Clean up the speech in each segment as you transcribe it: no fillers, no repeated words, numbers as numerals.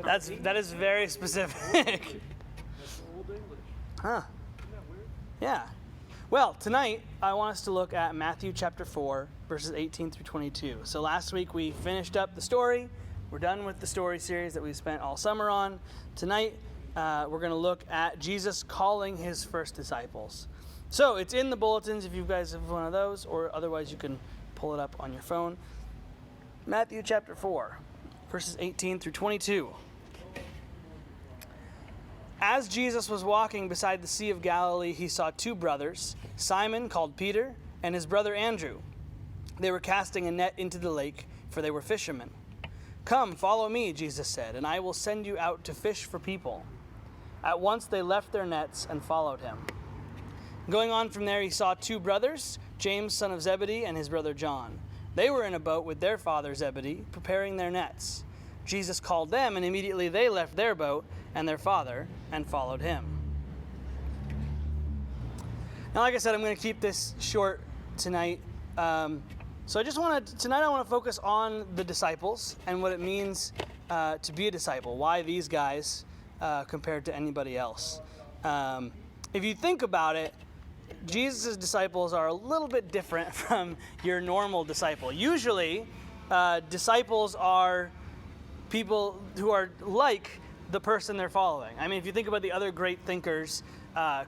That is very specific. That's Old English. Huh. Isn't that weird? Yeah. Well, tonight I want us to look at Matthew chapter 4, verses 18 through 22. So last week we finished up the story. We're done with the story series that we spent all summer on. Tonight we're going to look at Jesus calling his first disciples. So it's in the bulletins if you guys have one of those, or otherwise you can pull it up on your phone. Matthew chapter 4, verses 18 through 22. As Jesus was walking beside the Sea of Galilee, he saw two brothers, Simon, called Peter, and his brother Andrew. They were casting a net into the lake, for they were fishermen. "Come, follow me," Jesus said, "and I will send you out to fish for people." At once they left their nets and followed him. Going on from there, he saw two brothers, James, son of Zebedee, and his brother John. They were in a boat with their father Zebedee, preparing their nets. Jesus called them, and immediately they left their boat and their father and followed him. Now, like I said, I'm going to keep this short tonight. So I want to focus on the disciples and what it means to be a disciple. Why these guys compared to anybody else? If you think about it, Jesus' disciples are a little bit different from your normal disciple. Usually, disciples are people who are like the person they're following. I mean, if you think about the other great thinkers,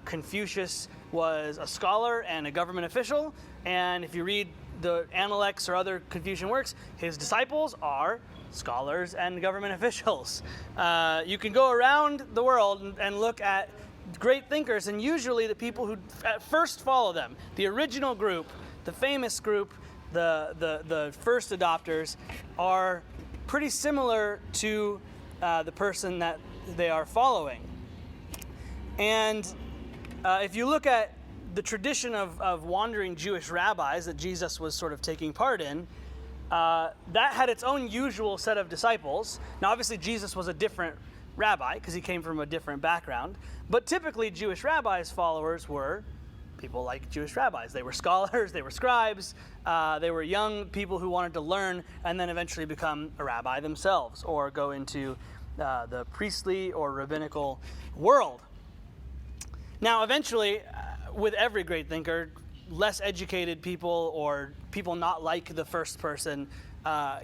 Confucius was a scholar and a government official, and if you read the Analects or other Confucian works, his disciples are scholars and government officials. You can go around the world and look at great thinkers, and usually the people who at first follow them, the original group, the famous group, the first adopters, are pretty similar to the person that they are following. And if you look at the tradition of wandering Jewish rabbis that Jesus was sort of taking part in, that had its own usual set of disciples. Now, obviously, Jesus was a different rabbi because he came from a different background. But typically, Jewish rabbis' followers were people like Jewish rabbis. They were scholars, they were scribes, they were young people who wanted to learn and then eventually become a rabbi themselves or go into the priestly or rabbinical world. Now, eventually, with every great thinker, less educated people or people not like the first person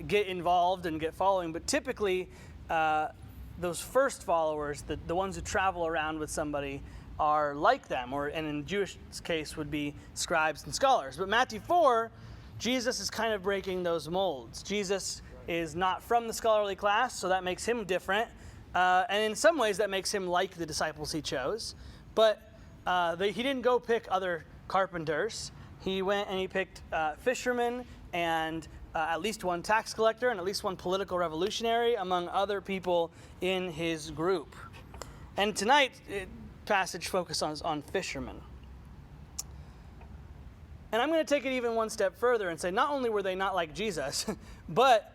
get involved and get following. But typically, those first followers, the ones who travel around with somebody, are like them, and in Jewish case would be scribes and scholars. But Matthew 4, Jesus is kind of breaking those molds. Jesus is not from the scholarly class, so that makes him different. And in some ways, that makes him like the disciples he chose. But he didn't go pick other carpenters. He went and he picked fishermen and at least one tax collector and at least one political revolutionary among other people in his group. And tonight, passage focuses on fishermen. And I'm going to take it even one step further and say not only were they not like Jesus, but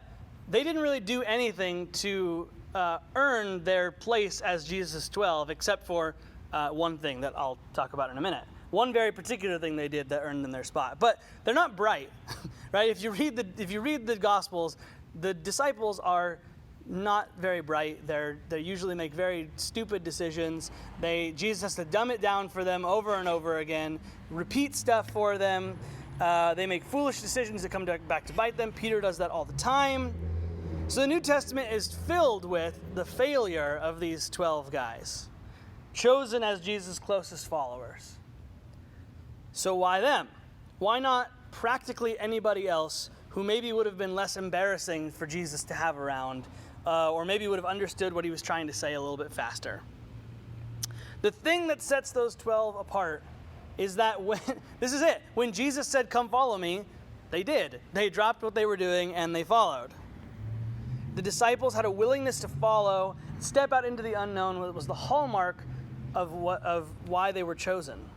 they didn't really do anything to earn their place as Jesus' 12, except for one thing that I'll talk about in a minute. One very particular thing they did that earned them their spot. But they're not bright, right? If you read the Gospels, the disciples are not very bright. They usually make very stupid decisions. Jesus has to dumb it down for them over and over again, repeat stuff for them. They make foolish decisions that come back to bite them. Peter does that all the time. So the New Testament is filled with the failure of these 12 guys, chosen as Jesus' closest followers. So why them? Why not practically anybody else who maybe would have been less embarrassing for Jesus to have around, or maybe would have understood what he was trying to say a little bit faster? The thing that sets those 12 apart is that when Jesus said, "Come follow me," they did. They dropped what they were doing and they followed. The disciples had a willingness to follow, step out into the unknown. It was the hallmark of why they were chosen.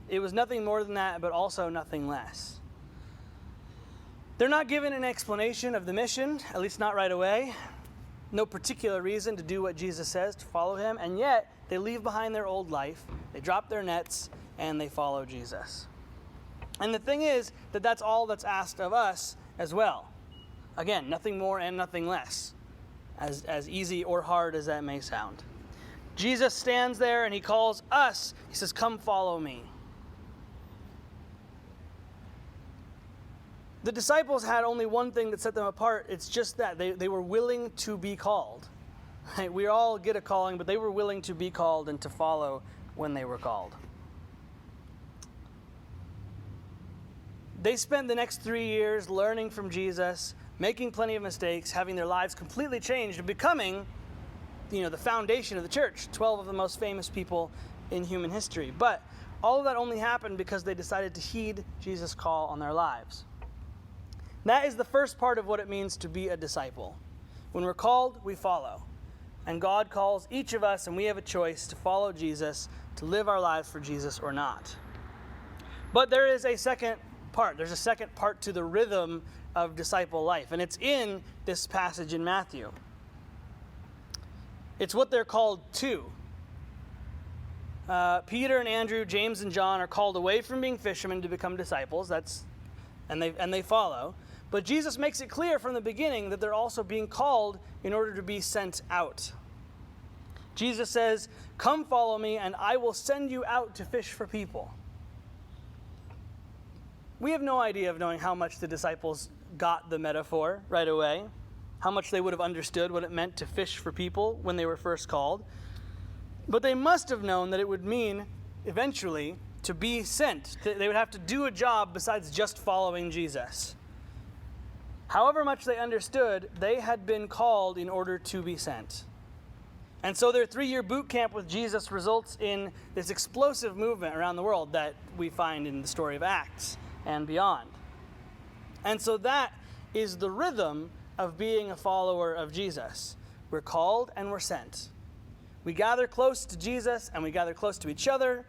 It was nothing more than that, but also nothing less. They're not given an explanation of the mission, at least not right away. No particular reason to do what Jesus says, to follow him, and yet they leave behind their old life, they drop their nets, and they follow Jesus. And the thing is that that's all that's asked of us as well. Again, nothing more and nothing less. as easy or hard as that may sound. Jesus stands there and he calls us. He says, "Come follow me." The disciples had only one thing that set them apart. It's just that they were willing to be called. Right? We all get a calling, but they were willing to be called and to follow when they were called. They spent the next 3 years learning from Jesus, making plenty of mistakes, having their lives completely changed, and becoming, the foundation of the church, 12 of the most famous people in human history. But all of that only happened because they decided to heed Jesus' call on their lives. That is the first part of what it means to be a disciple. When we're called, we follow. And God calls each of us, and we have a choice to follow Jesus, to live our lives for Jesus or not. But there is a second part. There's a second part to the rhythm of disciple life, and it's in this passage in Matthew. It's what they're called to. Peter and Andrew, James and John are called away from being fishermen to become disciples. And they follow. But Jesus makes it clear from the beginning that they're also being called in order to be sent out. Jesus says, "Come follow me, and I will send you out to fish for people." We have no idea of knowing how much the disciples got the metaphor right away, how much they would have understood what it meant to fish for people when they were first called. But they must have known that it would mean, eventually, to be sent. They would have to do a job besides just following Jesus. However much they understood, they had been called in order to be sent. And so their 3-year boot camp with Jesus results in this explosive movement around the world that we find in the story of Acts and beyond. And so that is the rhythm of being a follower of Jesus. We're called and we're sent. We gather close to Jesus and we gather close to each other,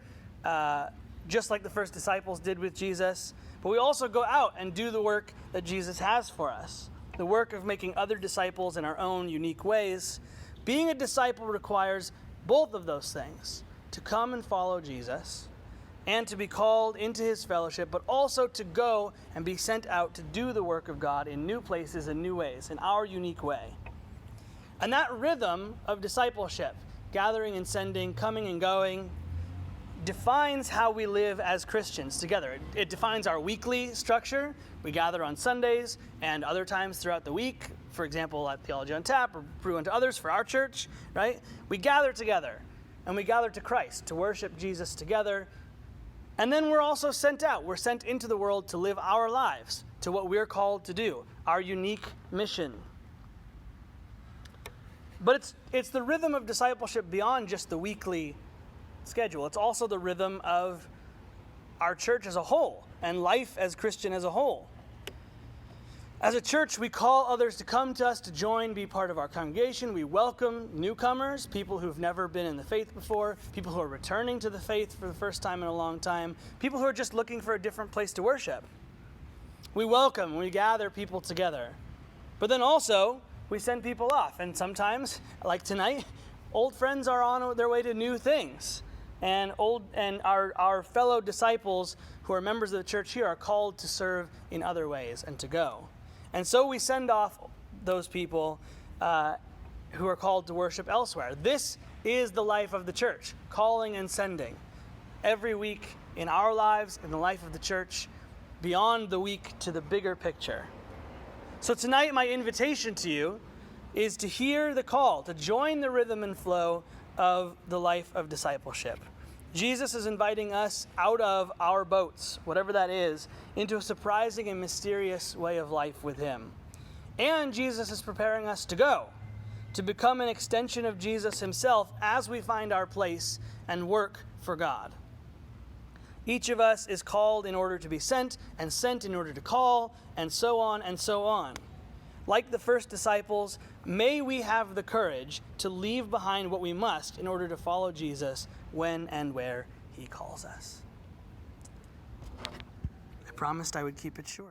just like the first disciples did with Jesus. But we also go out and do the work that Jesus has for us, the work of making other disciples in our own unique ways. Being a disciple requires both of those things, to come and follow Jesus and to be called into his fellowship, but also to go and be sent out to do the work of God in new places and new ways, in our unique way. And that rhythm of discipleship, gathering and sending, coming and going, defines how we live as Christians together. It defines our weekly structure. We gather on Sundays and other times throughout the week, for example, at Theology on Tap or Brew Unto Others for our church, right? We gather together and we gather to Christ, to worship Jesus together. And then we're also sent out. We're sent into the world to live our lives, to what we're called to do, our unique mission. But it's the rhythm of discipleship beyond just the weekly schedule. It's also the rhythm of our church as a whole and life as Christian as a whole. As a church, we call others to come to us, to join, be part of our congregation. We welcome newcomers, people who've never been in the faith before, people who are returning to the faith for the first time in a long time, people who are just looking for a different place to worship. We welcome, we gather people together. But then also, we send people off. And sometimes, like tonight, old friends are on their way to new things. And our fellow disciples who are members of the church here are called to serve in other ways and to go. And so we send off those people who are called to worship elsewhere. This is the life of the church, calling and sending. Every week in our lives, in the life of the church, beyond the week to the bigger picture. So tonight, my invitation to you is to hear the call, to join the rhythm and flow of the life of discipleship. Jesus is inviting us out of our boats, whatever that is, into a surprising and mysterious way of life with him. And Jesus is preparing us to go, to become an extension of Jesus himself as we find our place and work for God. Each of us is called in order to be sent, and sent in order to call, and so on and so on. Like the first disciples, may we have the courage to leave behind what we must in order to follow Jesus when and where he calls us. I promised I would keep it short.